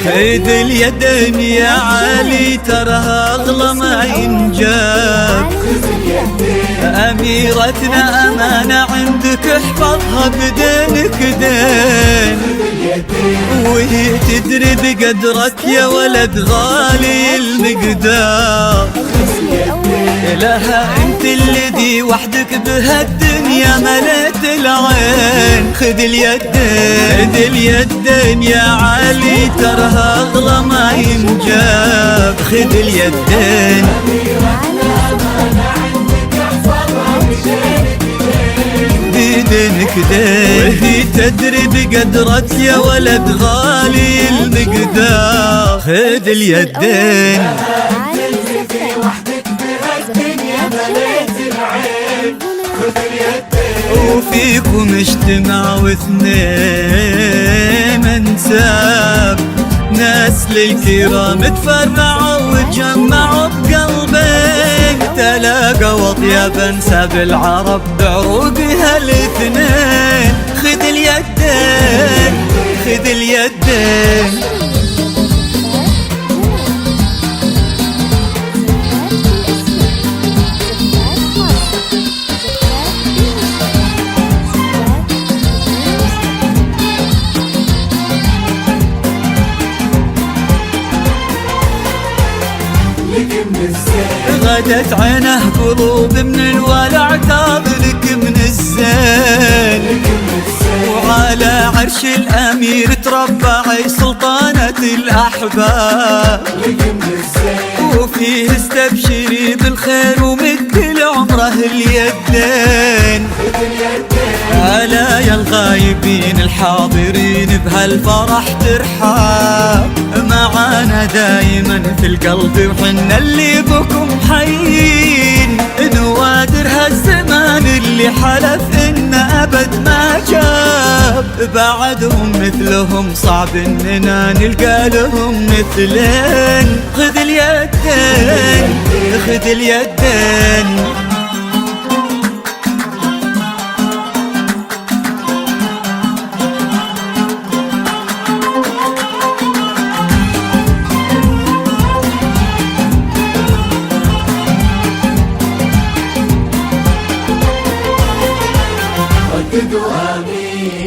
خذ اليدين يا علي تراها اغلى ما ينجاب. أميرتنا أمانة عندك احفظها بدينك دين، وهي تدري بقدرك يا ولد غالي المقدار. لها انت الذي وحدك بهالدنيا مليت العين. خذ اليدين يا علي تراها اغلى ما ينجاب. خذ اليدين بيدينك دين، وهي تدري بقدرك يا ولد غالي المقدار. خذ اليدين وفيكم اجتمعوا اثنين انساب، ناس للكرام تفرعوا وتجمعوا بقلبين. تلاقوا اطيب انساب العرب بعروقها الاثنين. خذ اليدين خذ اليدين غدت عينه قلوب من الولع تاب لك من الزين. وعلى عرش الأمير تربعي سلطانة الأحباب. وفيه استبشري بالخير ومد لعمره اليدين. ألا يا الغايبين الحاضرين بهالفرح ترحاب. معانا دايما في القلب وحنا اللي بكم حيين. نوادر هالزمان اللي حلف إن أبد ما جاب. بعدهم مثلهم صعب إننا نلقى لهم مثلين. خذ اليدين خذ اليدين رددوا آمين